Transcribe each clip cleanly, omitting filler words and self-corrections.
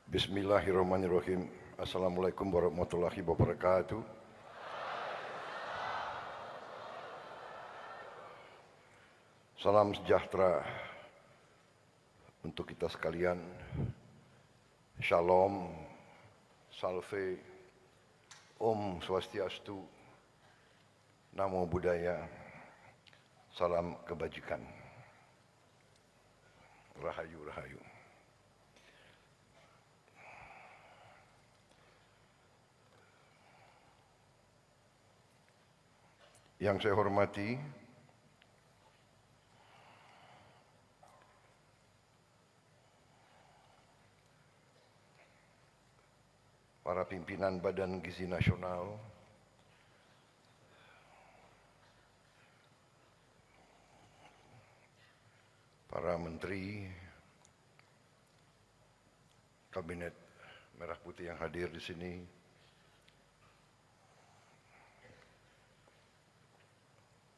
Bismillahirrahmanirrahim. Assalamualaikum warahmatullahi wabarakatuh. Salam sejahtera untuk kita sekalian. Shalom, salve, Om Swastiastu, Namo Buddhaya, salam kebajikan. Rahayu, rahayu. Yang saya hormati para pimpinan Badan Gizi Nasional, para menteri, kabinet merah putih yang hadir di sini,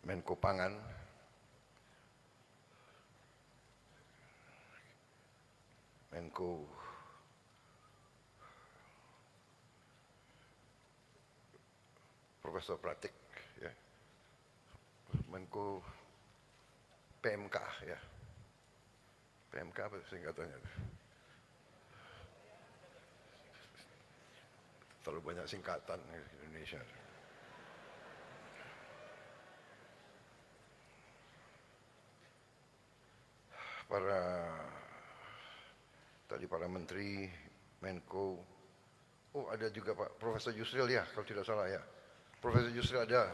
Menko Pangan, Menko Profesor Pratik, ya, Menko PMK, ya, PMK apa singkatannya? Terlalu banyak singkatan di Indonesia. Para menteri, Menko, ada juga Pak Profesor Yusril, ya, kalau tidak salah, ya. Profesor Yusril ada,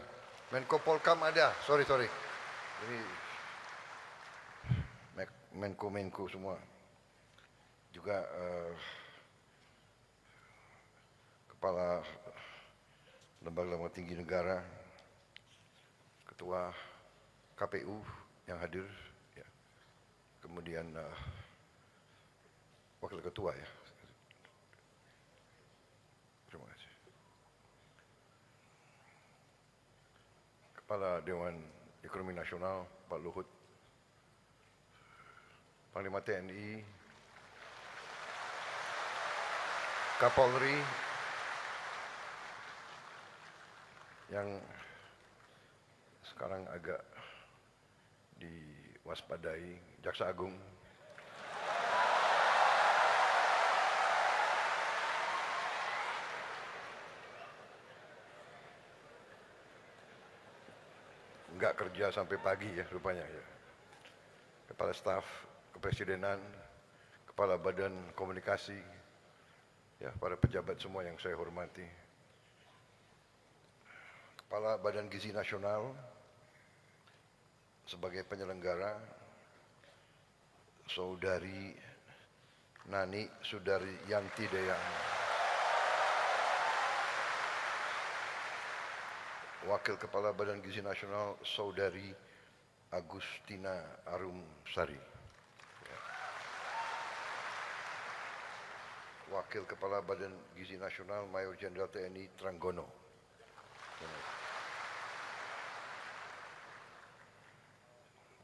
Menko Polkam ada, sorry. Ini Menko semua. Juga Kepala Lembaga Tinggi Negara, Ketua KPU yang hadir, ya. Kemudian Wakil Ketua, ya. Terima kasih. Kepala Dewan Ekonomi Nasional, Pak Luhut, Panglima TNI, Kapolri, yang sekarang agak diwaspadai, Jaksa Agung, nggak kerja sampai pagi, ya, rupanya, ya. Kepala Staf Kepresidenan, Kepala Badan Komunikasi, ya, para pejabat semua yang saya hormati, Kepala Badan Gizi Nasional sebagai penyelenggara, Saudari Nani Sudari Yanti Deyang, Wakil Kepala Badan Gizi Nasional, Saudari Agustina Arumsari, ya. Wakil Kepala Badan Gizi Nasional, Mayor Jenderal TNI Tranggono,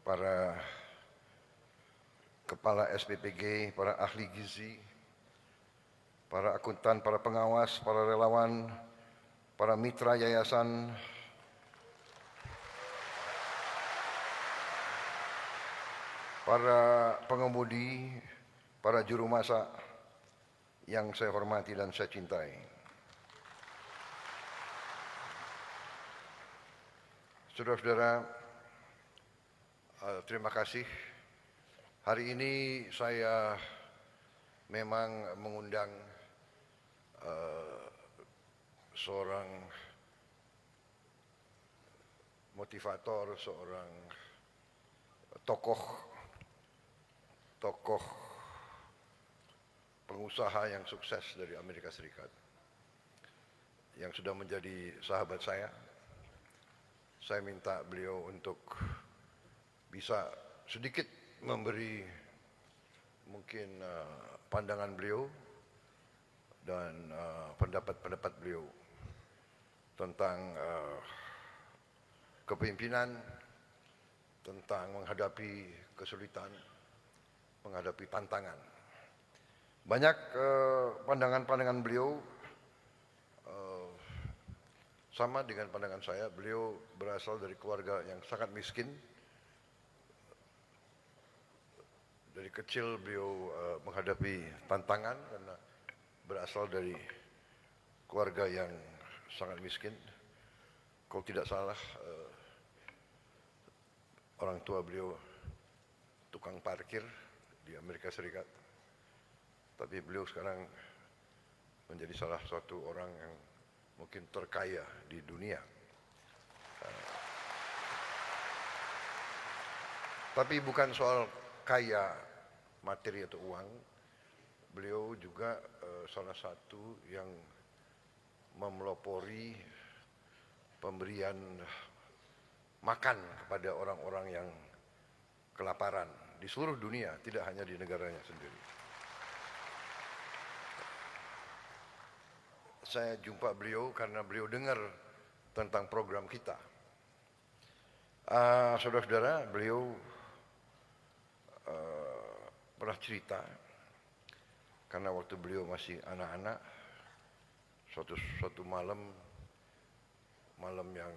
para kepala SPPG, para ahli gizi, para akuntan, para pengawas, para relawan, para mitra yayasan, para pengemudi, para juru masak yang saya hormati dan saya cintai. Saudara-saudara, terima kasih. Hari ini saya memang mengundang seorang motivator, seorang tokoh pengusaha yang sukses dari Amerika Serikat, yang sudah menjadi sahabat saya. Saya minta beliau untuk bisa sedikit memberi mungkin pandangan beliau dan pendapat-pendapat beliau tentang kepemimpinan, tentang menghadapi kesulitan, menghadapi tantangan. Banyak pandangan-pandangan beliau sama dengan pandangan saya. Beliau berasal dari keluarga yang sangat miskin. Dari kecil beliau menghadapi tantangan karena berasal dari keluarga yang sangat miskin. Kalau tidak salah, orang tua beliau tukang parkir di Amerika Serikat. Tapi beliau sekarang menjadi salah satu orang yang mungkin terkaya di dunia. Tapi bukan soal kaya materi atau uang. Beliau juga salah satu yang memelopori pemberian makan kepada orang-orang yang kelaparan di seluruh dunia, tidak hanya di negaranya sendiri. Saya jumpa beliau karena beliau dengar tentang program kita. Saudara-saudara, beliau pernah cerita karena waktu beliau masih anak-anak, suatu malam yang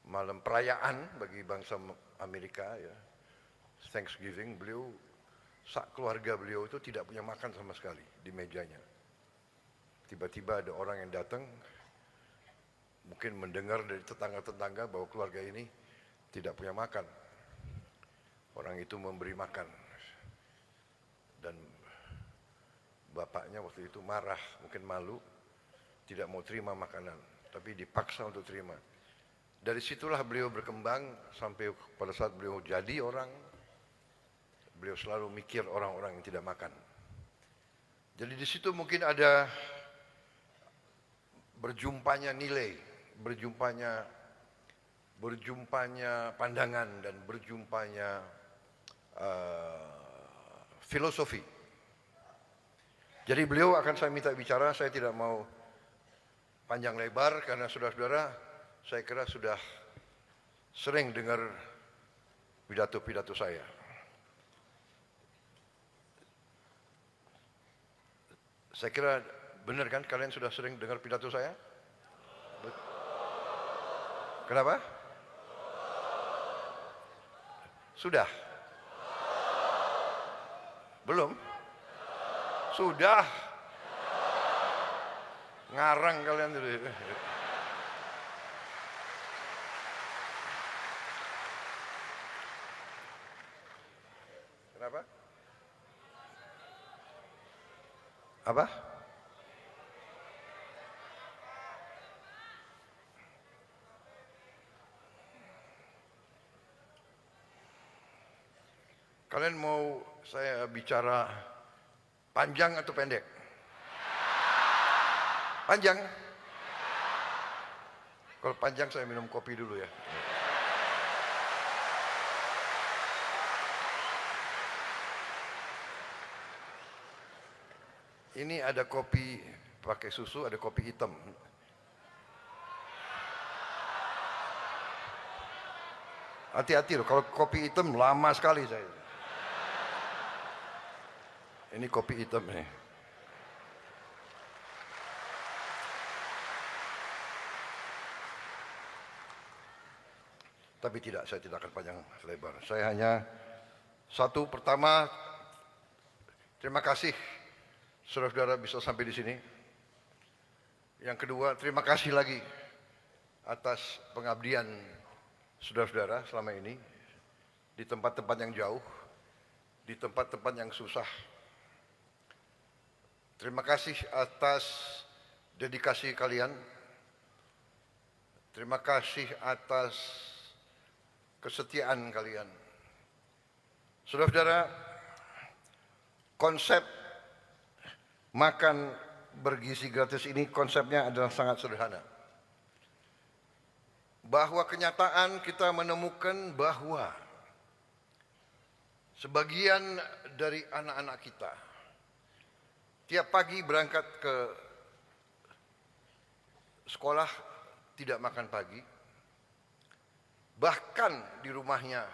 malam perayaan bagi bangsa Amerika, ya, Thanksgiving, beliau keluarga beliau itu tidak punya makan sama sekali di mejanya. Tiba-tiba ada orang yang datang, mungkin mendengar dari tetangga-tetangga bahwa keluarga ini tidak punya makan. Orang itu memberi makan. Dan bapaknya waktu itu marah, mungkin malu, tidak mau terima makanan, tapi dipaksa untuk terima. Dari situlah beliau berkembang sampai pada saat beliau jadi orang, beliau selalu mikir orang-orang yang tidak makan. Jadi di situ mungkin ada berjumpanya nilai, berjumpanya pandangan dan berjumpanya filosofi. Jadi beliau akan saya minta bicara, saya tidak mau panjang lebar karena saudara-saudara saya kira sudah sering dengar pidato-pidato saya. Saya kira benar kan kalian sudah sering dengar pidato saya? Kenapa? Sudah? Belum? Sudah? Ngarang kalian dulu. Kenapa? Apa? Kalian mau saya bicara panjang atau pendek? Panjang? Kalau panjang saya minum kopi dulu ya. Ini ada kopi pakai susu, ada kopi hitam. Hati-hati loh, kalau kopi hitam lama sekali saya. Ini kopi hitam nih. Tapi tidak, saya tidak akan panjang lebar. Saya hanya satu, pertama, terima kasih saudara-saudara bisa sampai di sini. Yang kedua, terima kasih lagi atas pengabdian saudara-saudara selama ini di tempat-tempat yang jauh, di tempat-tempat yang susah. Terima kasih atas dedikasi kalian. Terima kasih atas kesetiaan kalian. Saudara-saudara, konsep makan bergizi gratis ini konsepnya adalah sangat sederhana. Bahwa kenyataan kita menemukan bahwa sebagian dari anak-anak kita tiap pagi berangkat ke sekolah tidak makan pagi, bahkan di rumahnya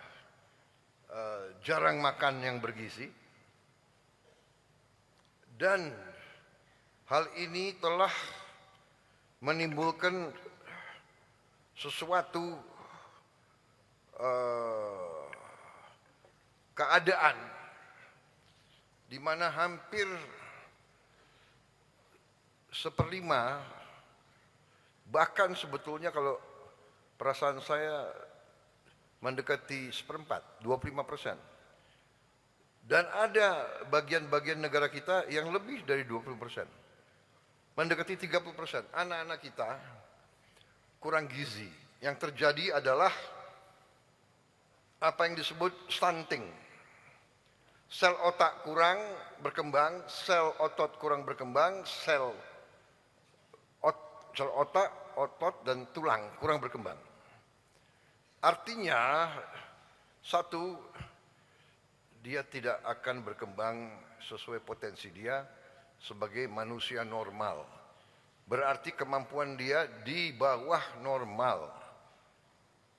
jarang makan yang bergizi, Dan hal ini telah menimbulkan sesuatu keadaan di mana hampir 1/5, bahkan sebetulnya kalau perasaan saya mendekati 1/4, 25%. Dan ada bagian-bagian negara kita yang lebih dari 20%. Mendekati 30%. Anak-anak kita kurang gizi. Yang terjadi adalah apa yang disebut stunting. Sel otak kurang berkembang, sel otot kurang berkembang, sel otak, otot, dan tulang kurang berkembang. Artinya, satu, dia tidak akan berkembang sesuai potensi dia sebagai manusia normal. Berarti kemampuan dia di bawah normal.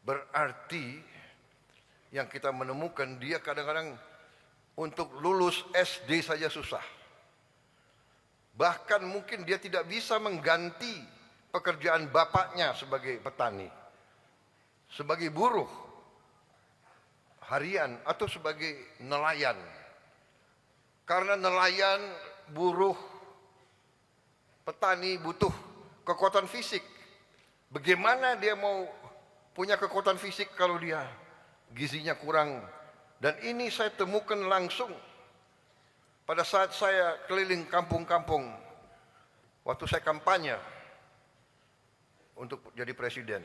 Berarti yang kita menemukan dia kadang-kadang untuk lulus SD saja susah. Bahkan mungkin dia tidak bisa mengganti pekerjaan bapaknya sebagai petani, sebagai buruh harian atau sebagai nelayan. Karena nelayan, buruh, petani butuh kekuatan fisik. Bagaimana dia mau punya kekuatan fisik kalau dia gizinya kurang? Dan ini saya temukan langsung pada saat saya keliling kampung-kampung waktu saya kampanye untuk jadi presiden.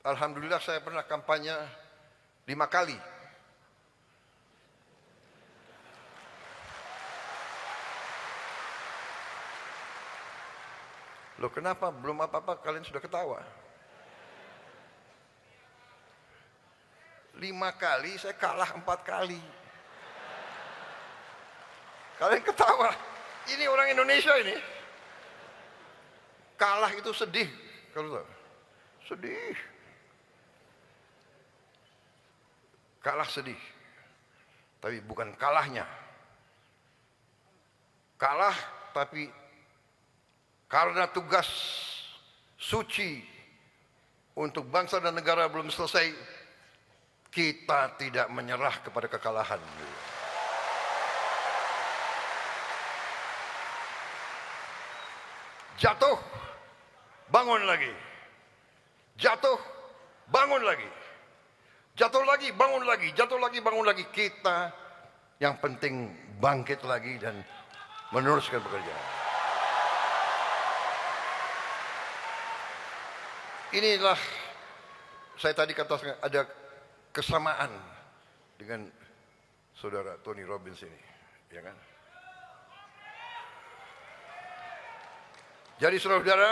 Alhamdulillah saya pernah kampanye 5 kali. Loh, kenapa belum apa-apa kalian sudah ketawa? 5 kali, saya kalah 4 kali. Kalian ketawa. Ini orang Indonesia ini. Kalah itu sedih. Kalau sedih. Kalah sedih. Tapi bukan kalahnya. Kalah tapi karena tugas suci untuk bangsa dan negara belum selesai, kita tidak menyerah kepada kekalahan. Jatuh, bangun lagi. Jatuh, bangun lagi. Jatuh lagi, bangun lagi. Jatuh lagi, bangun lagi. Kita yang penting bangkit lagi dan meneruskan pekerjaan. Inilah saya tadi katakan ada kesamaan dengan saudara Tony Robbins ini, ya kan? Jadi saudara-saudara,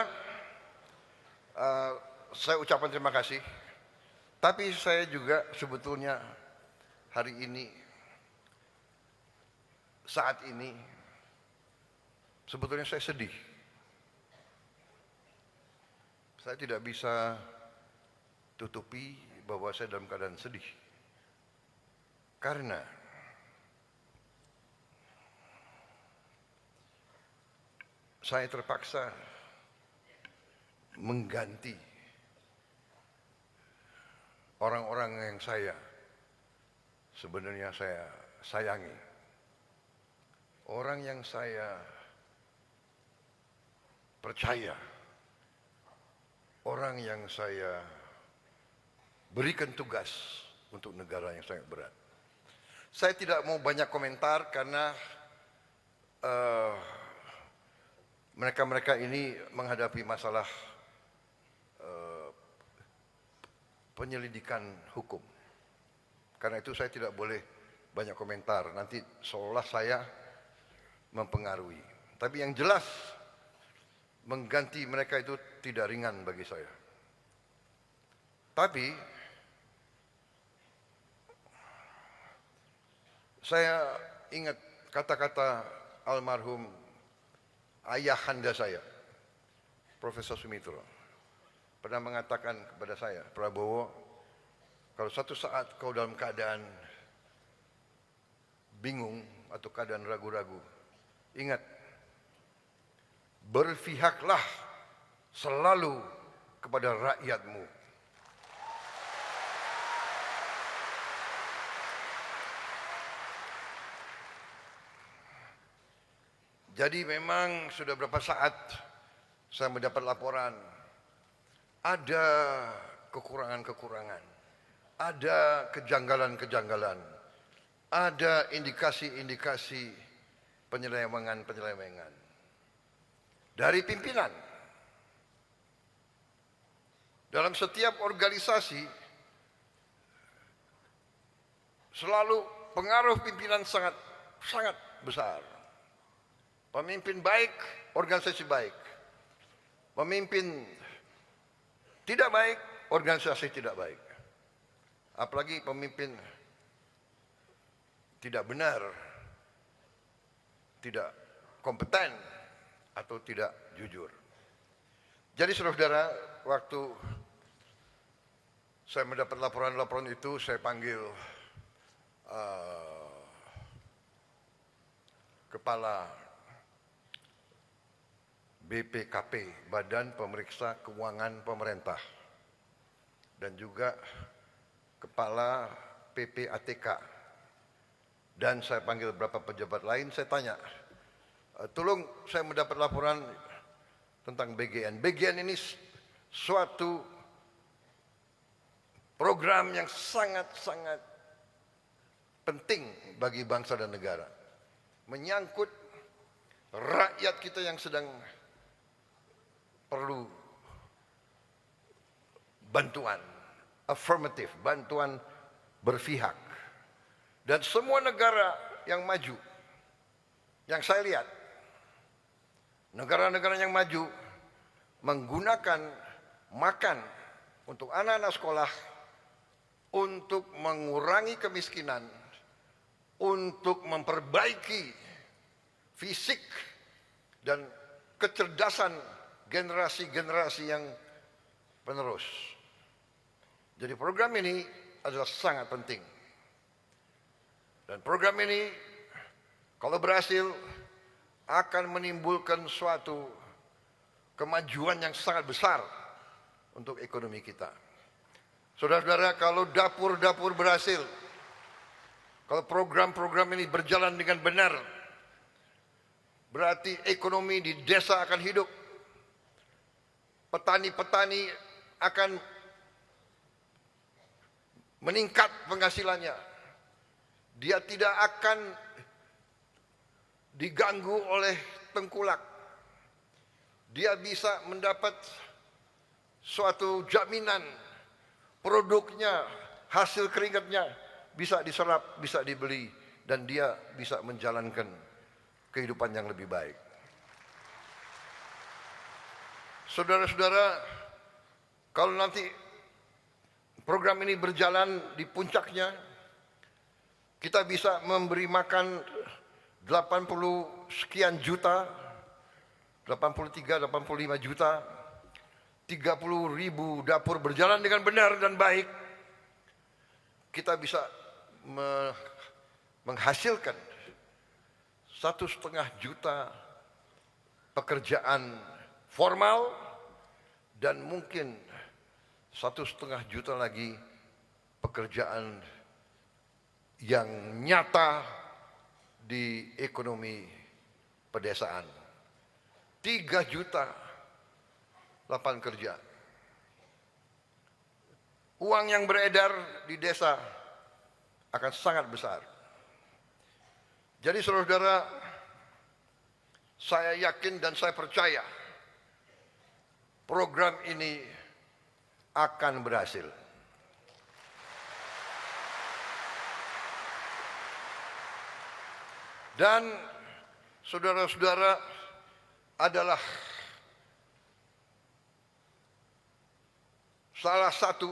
saya ucapkan terima kasih. Tapi saya juga sebetulnya hari ini, saat ini, sebetulnya saya sedih. Saya tidak bisa tutupi bahwa saya dalam keadaan sedih. Karena saya terpaksa mengganti orang-orang yang saya sebenarnya saya sayangi. Orang yang saya percaya. Orang yang saya berikan tugas untuk negara yang sangat berat. Saya tidak mau banyak komentar karena mereka-mereka ini menghadapi masalah penyelidikan hukum. Karena itu saya tidak boleh banyak komentar. Nanti seolah saya mempengaruhi. Tapi yang jelas mengganti mereka itu tidak ringan bagi saya. Tapi saya ingat kata-kata almarhum ayahanda saya, Profesor Sumitro, pernah mengatakan kepada saya, Prabowo, kalau suatu saat kau dalam keadaan bingung atau keadaan ragu-ragu, ingat, berpihaklah selalu kepada rakyatmu. Jadi memang sudah berapa saat saya mendapat laporan, ada kekurangan-kekurangan, ada kejanggalan-kejanggalan, ada indikasi-indikasi penyelewengan dari pimpinan. Dalam setiap organisasi selalu pengaruh pimpinan sangat besar. Pemimpin baik, organisasi baik. Pemimpin tidak baik, organisasi tidak baik. Apalagi pemimpin tidak benar, tidak kompeten, atau tidak jujur. Jadi saudara-saudara, waktu saya mendapat laporan-laporan itu, saya panggil kepala BPKP, Badan Pemeriksa Keuangan Pemerintah, dan juga kepala PPATK, dan saya panggil beberapa pejabat lain. Saya tanya, tolong, saya mendapat laporan tentang BGN. BGN ini suatu program yang sangat-sangat penting bagi bangsa dan negara, menyangkut rakyat kita yang sedang perlu bantuan afirmatif, bantuan berpihak. Dan semua negara yang maju, yang saya lihat, negara-negara yang maju menggunakan makan untuk anak-anak sekolah, untuk mengurangi kemiskinan, untuk memperbaiki fisik dan kecerdasan generasi-generasi yang penerus. Jadi program ini adalah sangat penting. Dan program ini kalau berhasil akan menimbulkan suatu kemajuan yang sangat besar untuk ekonomi kita. Saudara-saudara, kalau dapur-dapur berhasil, kalau program-program ini berjalan dengan benar, berarti ekonomi di desa akan hidup. Petani-petani akan meningkat penghasilannya. Dia tidak akan diganggu oleh tengkulak. Dia bisa mendapat suatu jaminan produknya, hasil keringatnya bisa diserap, bisa dibeli, dan dia bisa menjalankan kehidupan yang lebih baik. Saudara-saudara, kalau nanti program ini berjalan di puncaknya, kita bisa memberi makan 80 sekian juta, 83, 85 juta, 30.000 dapur berjalan dengan benar dan baik. Kita bisa menghasilkan 1,5 juta pekerjaan formal, dan mungkin 1,5 juta lagi pekerjaan yang nyata di ekonomi pedesaan. 3 juta lapangan kerja. Uang yang beredar di desa akan sangat besar. Jadi saudara-saudara, saya yakin dan saya percaya program ini akan berhasil. Dan saudara-saudara adalah salah satu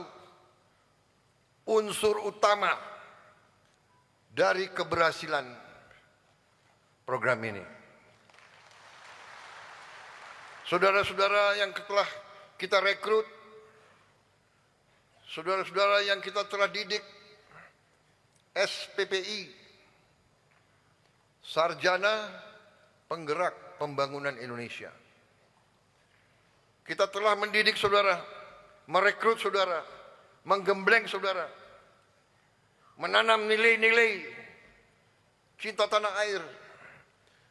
unsur utama dari keberhasilan program ini. Saudara-saudara yang telah kita rekrut, saudara-saudara yang kita telah didik SPPI, sarjana penggerak pembangunan Indonesia. Kita telah mendidik saudara, merekrut saudara, menggembleng saudara, menanam nilai-nilai cinta tanah air,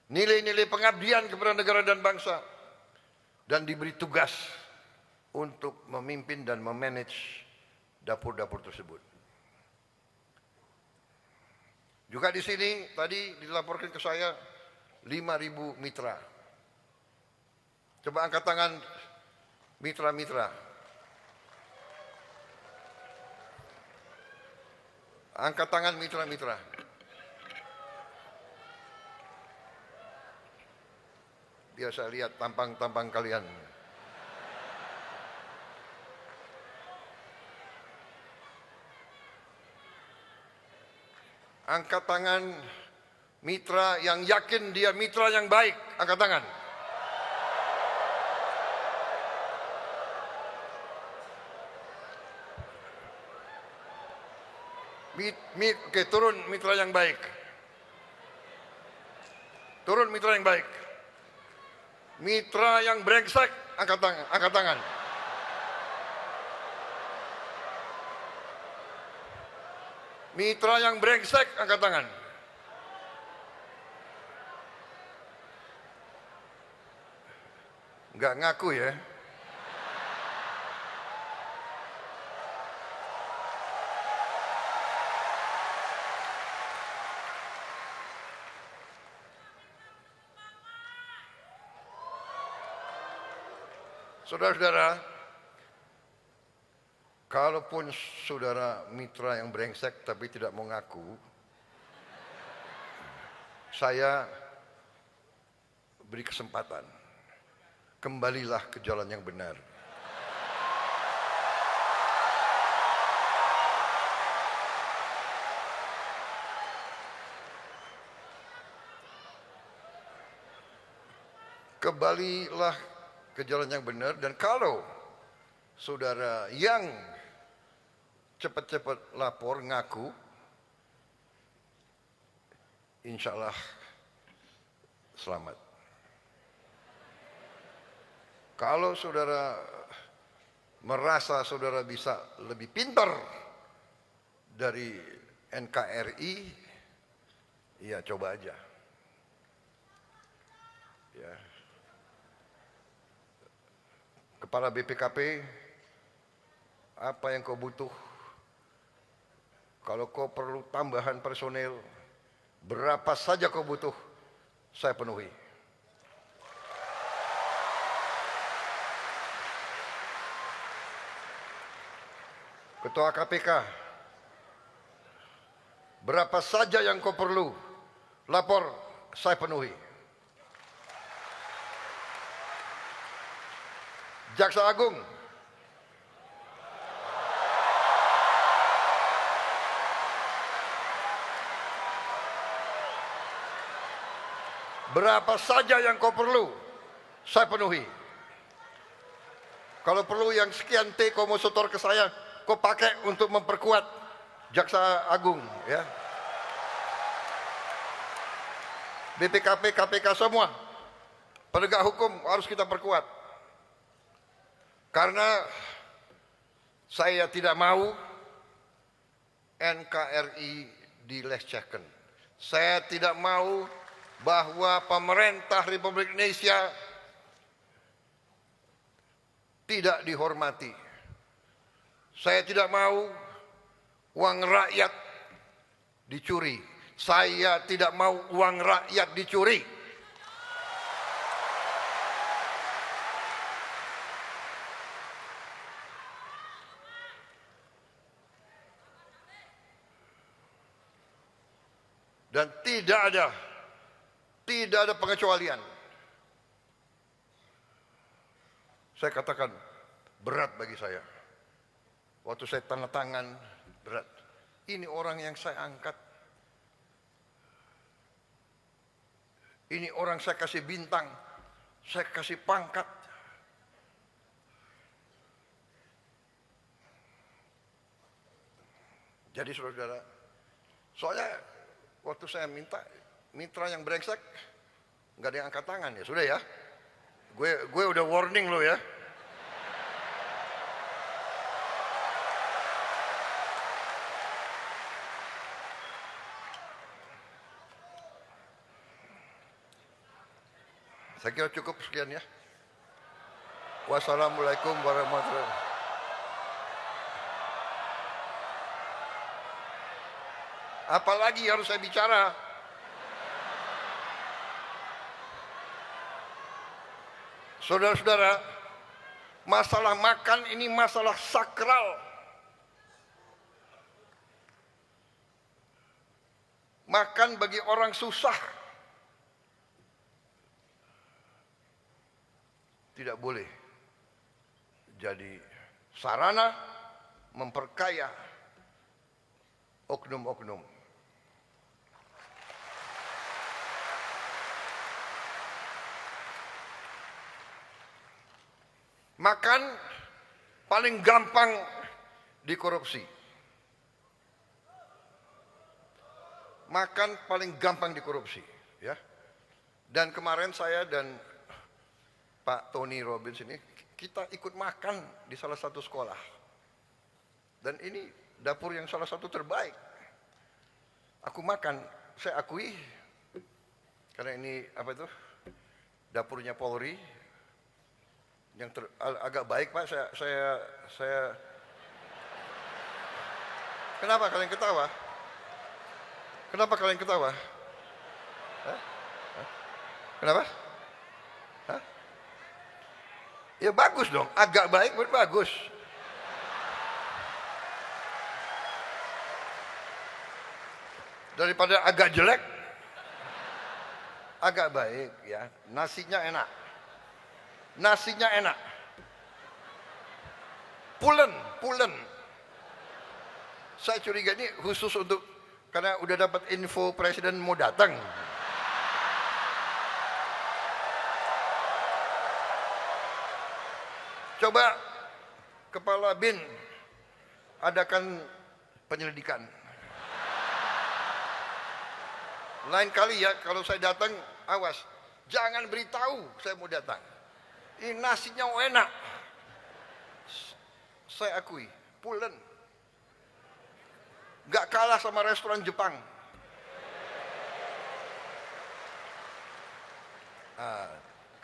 nilai-nilai pengabdian kepada negara dan bangsa, dan diberi tugas untuk memimpin dan memanage dapur-dapur tersebut. Juga di sini tadi dilaporkan ke saya 5.000 mitra. Coba angkat tangan mitra-mitra. Angkat tangan mitra-mitra. Biar saya lihat tampang-tampang kalian. Angkat tangan mitra yang yakin dia mitra yang baik. Angkat tangan. Oke, turun mitra yang baik. Turun mitra yang baik. Mitra yang brengsek, angkat tangan. Angkat tangan. Mitra yang brengsek, angkat tangan. Enggak ngaku ya. Saudara-saudara, kalaupun saudara mitra yang brengsek tapi tidak mau ngaku, saya beri kesempatan. Kembalilah ke jalan yang benar. Kembalilah ke jalan yang benar, dan kalau saudara yang cepat-cepat lapor ngaku, insya Allah selamat. Kalau saudara merasa saudara bisa lebih pintar dari NKRI, ya coba aja. Ya. Kepala BPKP, apa yang kau butuh? Kalau kau perlu tambahan personel, berapa saja kau butuh, saya penuhi. Ketua KPK, berapa saja yang kau perlu, lapor, saya penuhi. Jaksa Agung, berapa saja yang kau perlu, saya penuhi. Kalau perlu yang sekian T kau mau setor ke saya, kau pakai untuk memperkuat Jaksa Agung, ya. BPKP, KPK semua, penegak hukum harus kita perkuat. Karena saya tidak mau NKRI dilecehkan. Saya tidak mau bahwa pemerintah Republik Indonesia tidak dihormati. Saya tidak mau uang rakyat dicuri. Saya tidak mau uang rakyat dicuri. Dan tidak ada pengecualian. Saya katakan berat bagi saya. Waktu saya tanda tangan, berat. Ini orang yang saya angkat. Ini orang saya kasih bintang, saya kasih pangkat. Jadi saudara, soalnya waktu saya minta, mitra yang brengsek, nggak ada yang angkat tangan ya, sudah ya. Gue udah warning lo ya. Saya kira cukup sekian ya. Wassalamualaikum warahmatullahi wabarakatuh. Apalagi harus saya bicara? Saudara-saudara, masalah makan ini masalah sakral. Makan bagi orang susah tidak boleh jadi sarana memperkaya oknum-oknum. Makan paling gampang dikorupsi. Makan paling gampang dikorupsi, ya. Dan kemarin saya dan Pak Tony Robbins ini kita ikut makan di salah satu sekolah. Dan ini dapur yang salah satu terbaik. Aku makan, saya akui karena ini apa itu? Dapurnya Polri yang agak baik, Pak. Saya Kenapa kalian ketawa? Kenapa kalian ketawa? Hah? Kenapa? Hah? Ya bagus dong, agak baik pun bagus. Daripada agak jelek, agak baik ya. Nasinya enak. Nasinya enak. Pulen. Saya curiga ini khusus untuk karena udah dapat info presiden mau datang. Coba Kepala BIN adakan penyelidikan. Lain kali ya kalau saya datang, awas, jangan beritahu saya mau datang. Ini nasinya enak. Saya akui, pulen. Gak kalah sama restoran Jepang.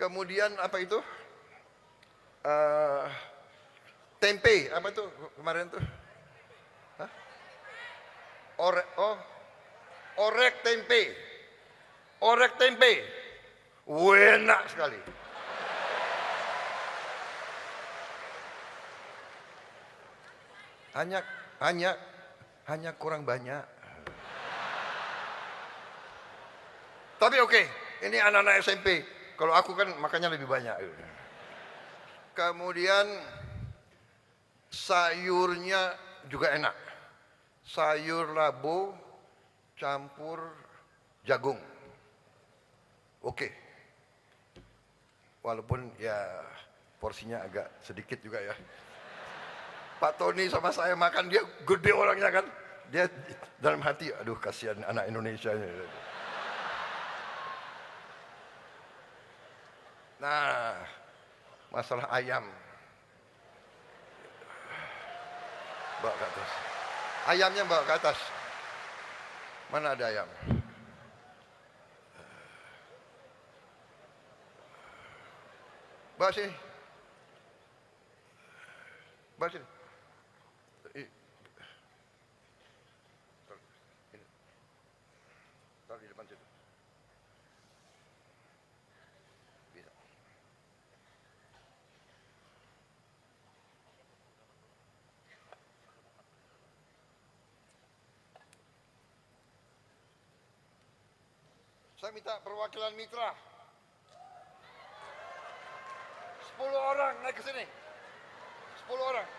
Kemudian apa itu? Tempe, apa itu kemarin tuh? Hah? Orek tempe. Orek tempe. Enak sekali. Hanya kurang banyak. Tapi oke, ini anak-anak SMP. Kalau aku kan makannya lebih banyak. Kemudian sayurnya juga enak. Sayur labu campur jagung. Oke. Walaupun ya porsinya agak sedikit juga ya. Pak Tony sama saya makan, dia gede orangnya kan. Dia dalam hati, aduh kasihan anak Indonesia. Nah, masalah ayam. Bawa ke atas. Ayamnya bawa ke atas. Mana ada ayam? Bawa sini. Bawa sini. Taruh di depan situ. Bisa. Saya minta perwakilan mitra. 10 orang naik ke sini. 10 orang.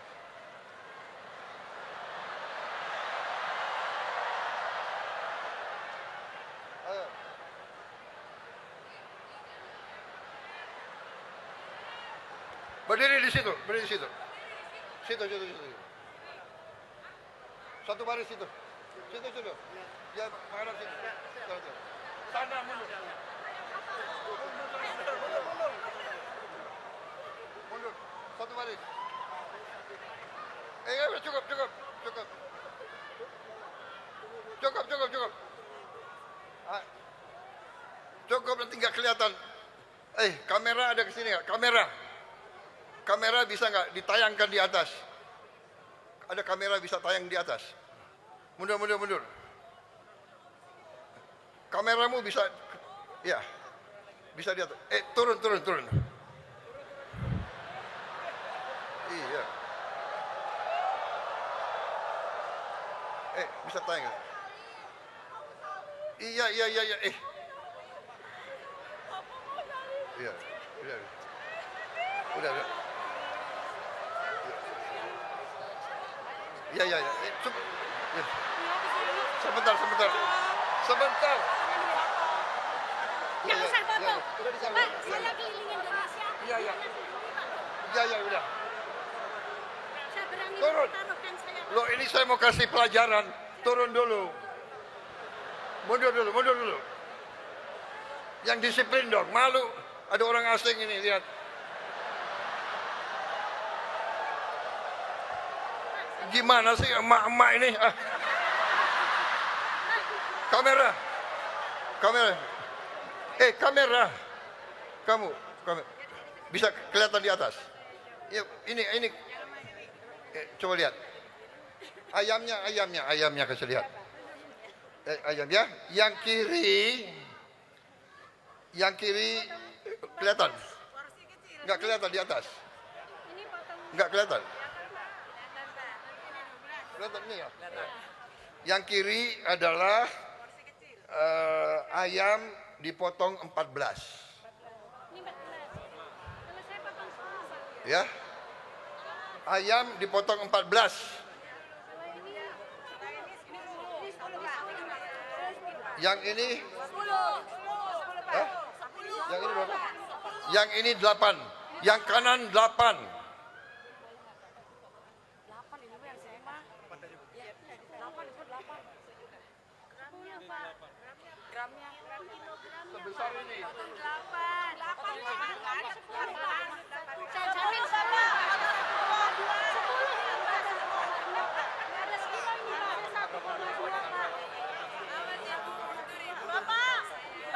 Ayo. Berdiri di situ, berdiri di situ. Situ. Satu baris situ. Situ. Ya, menghadap situ. Sana mundur. Mundur. Satu baris. Cukup. Cukup. Cukup nanti nggak kelihatan. Kamera ada ke sini nggak? Kamera bisa nggak ditayangkan di atas? Ada kamera bisa tayang di atas? Mundur. Kameramu bisa, ya, bisa di atas. Turun. Iya. Bisa tayang. Iya. Iya. Udah. Iya. Sebentar. Nggak usah foto. Pak, saya keliling Indonesia. Iya. Udah. Saya berani Turun. taruhkan saya. Loh, ini saya mau kasih pelajaran. Turun dulu. Mundur dulu. Yang disiplin dong. Malu. Ada orang asing ini, lihat. Gimana sih emak-emak ini? Kamera. Kamera. Kamu. Bisa kelihatan di atas. Ya, ini. Coba lihat. Ayamnya kasih lihat. Ayam ya. Yang kiri kelihatan. Enggak kelihatan di atas. Enggak kelihatan. Kelihatan ini ya. Yang kiri adalah ayam dipotong 14. Ini 14. Kalau saya potong 10. Ya. Ayam dipotong 14. Kalau ini 10. Yang ini 10. Hah? Yang ini berapa? Yang ini 8. Yang kanan 8. 8 ini yang saya mah. 8 itu 8. Gramnya, Pak. Gramnya. Sebesar ini. 8. Saya jamin sama. 10.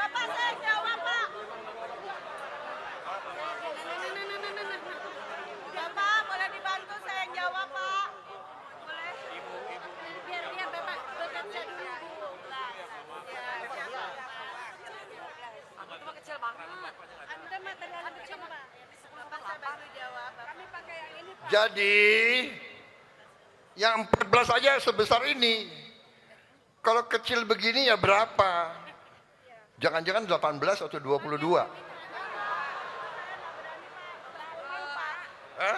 Bapak saya jawab, Pak. Bapak, boleh dibantu saya yang jawab, Pak? Boleh? Biar Bapak bekerja dulu. Itu kecil banget. Anda mah terlalu kecil, Pak. Bapak saya bantu jawab. Kami pakai yang ini, Pak. Jadi yang 14 aja sebesar ini. Kalau kecil begini ya berapa? Jangan-jangan 18 atau 22. Hah?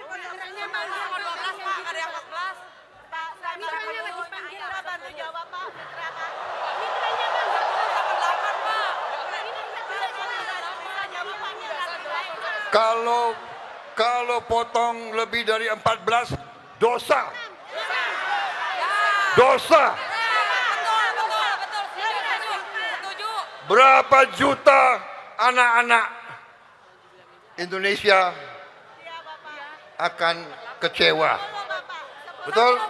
Mitranya mana? 12, Pak. Ada yang 14. Pak, mitranya lagi panggil. Pak, bantu jawab, Pak. Mitra, Pak. Mitranya mana? 8, Pak. Bisa jawab, Pak. Kalau potong lebih dari 14 dosa. Dosa. Berapa juta anak-anak Indonesia akan kecewa. Betul? 10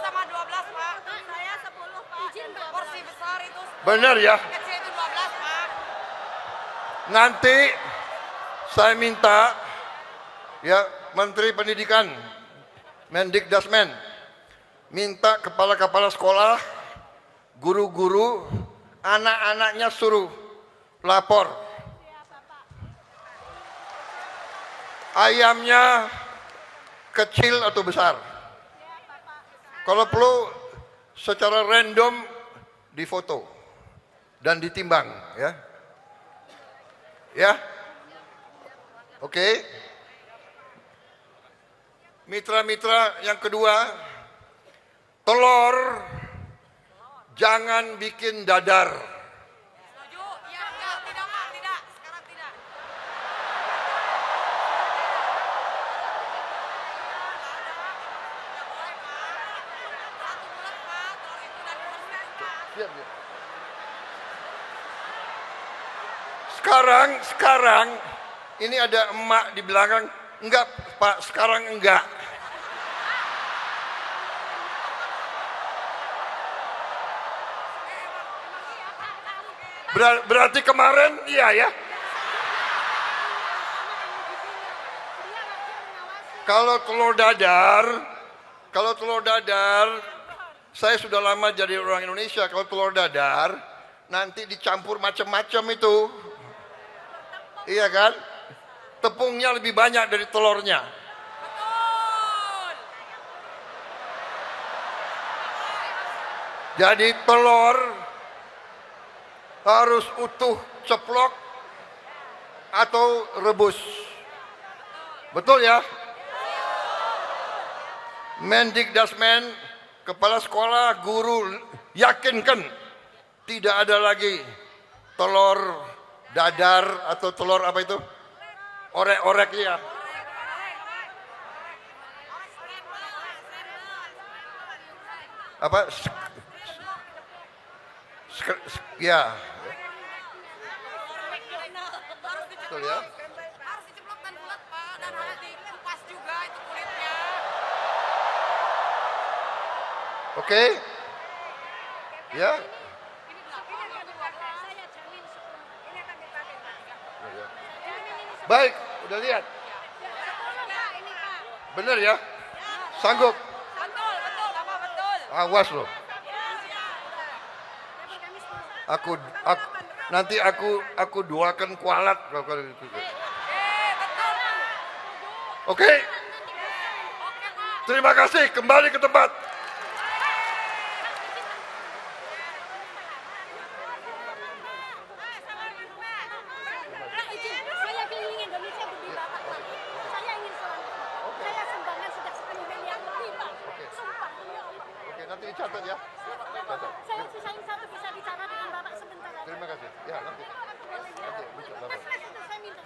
sama 12, Pak. Saya 10, Pak. Porsi besar itu. Benar ya? Kecil itu 12, Pak. Nanti saya minta ya Menteri Pendidikan, Mendikdasmen, minta kepala-kepala sekolah, guru-guru, anak-anaknya suruh lapor. Ayamnya kecil atau besar. Kalau perlu secara random difoto dan ditimbang ya. Ya. Oke. Mitra-mitra yang kedua, telur jangan bikin dadar. Setuju? Iya, tidak, Pak. Tidak. Sekarang tidak. Siap ya. Sekarang ini ada emak di belakang. Enggak, Pak, sekarang enggak. Berarti kemarin iya ya. Kalau telur dadar, saya sudah lama jadi orang Indonesia. Kalau telur dadar, nanti dicampur macam-macam itu. Iya kan? Tepungnya lebih banyak dari telurnya. Jadi telur harus utuh, ceplok, atau rebus. Betul ya? Mendikdasmen, kepala sekolah, guru, yakinkan tidak ada lagi telur dadar atau telur apa itu? Orek-orek ya. Apa? Ya. Betul ya? Harus diceplok dan bulat, Pak, dan harus dikupas juga itu kulitnya. Oke? Ya? Baik, udah lihat. Bener ya? Sanggup? Betul, Bapak, betul. Awas loh. Nanti aku doakan kualat kalau itu. Betul. Oke? Terima kasih, kembali ke tempat. Saya keliling Indonesia berdiri Bapak, Pak. Saya ingin selamat. Saya sumbangan sudah 10 miliar lebih, Pak. Sumpah, demi Allah. Oke, nanti dicatat ya. Catat. Saya sisain satu bisa bicara dengan Bapak sebentar aja. Terima kasih. Ya, nanti. Bisa, Mas, itu saya minta.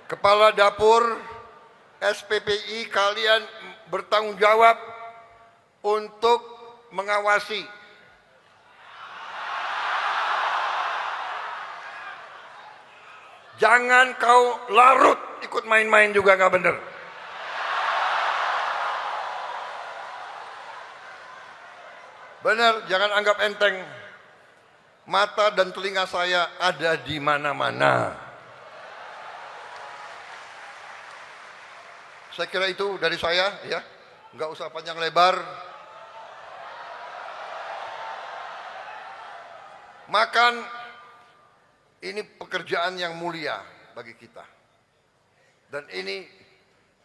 Kepala dapur SPPI, kalian bertanggung jawab untuk mengawasi. Jangan kau larut ikut main-main juga, nggak bener. Bener, jangan anggap enteng. Mata dan telinga saya ada di mana-mana. Saya kira itu dari saya, ya, nggak usah panjang lebar. Makan ini pekerjaan yang mulia bagi kita, dan ini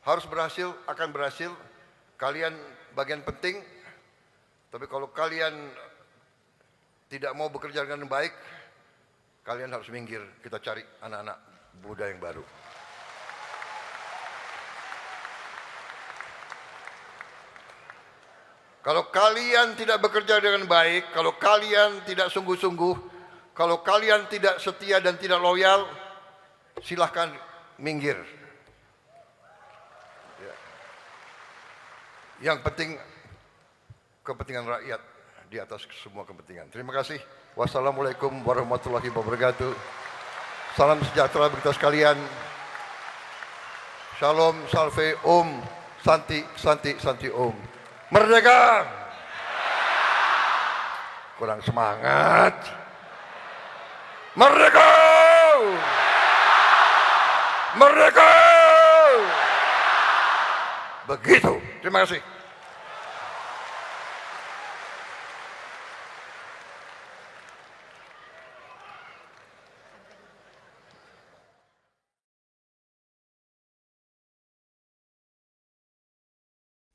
harus berhasil, akan berhasil. Kalian bagian penting, tapi kalau kalian tidak mau bekerja dengan baik, kalian harus minggir. Kita cari anak-anak muda yang baru. Kalau kalian tidak bekerja dengan baik, kalau kalian tidak sungguh-sungguh, kalau kalian tidak setia dan tidak loyal, silahkan minggir. Ya. Yang penting kepentingan rakyat di atas semua kepentingan. Terima kasih. Wassalamualaikum warahmatullahi wabarakatuh. Salam sejahtera bagi kita sekalian. Shalom, salve, om, santi, santi, santi, om. Merdeka! Kurang semangat. Merdeka! Merdeka! Begitu. Terima kasih.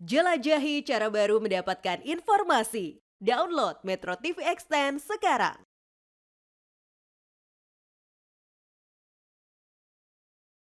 Jelajahi cara baru mendapatkan informasi. Download Metro TV Extend sekarang.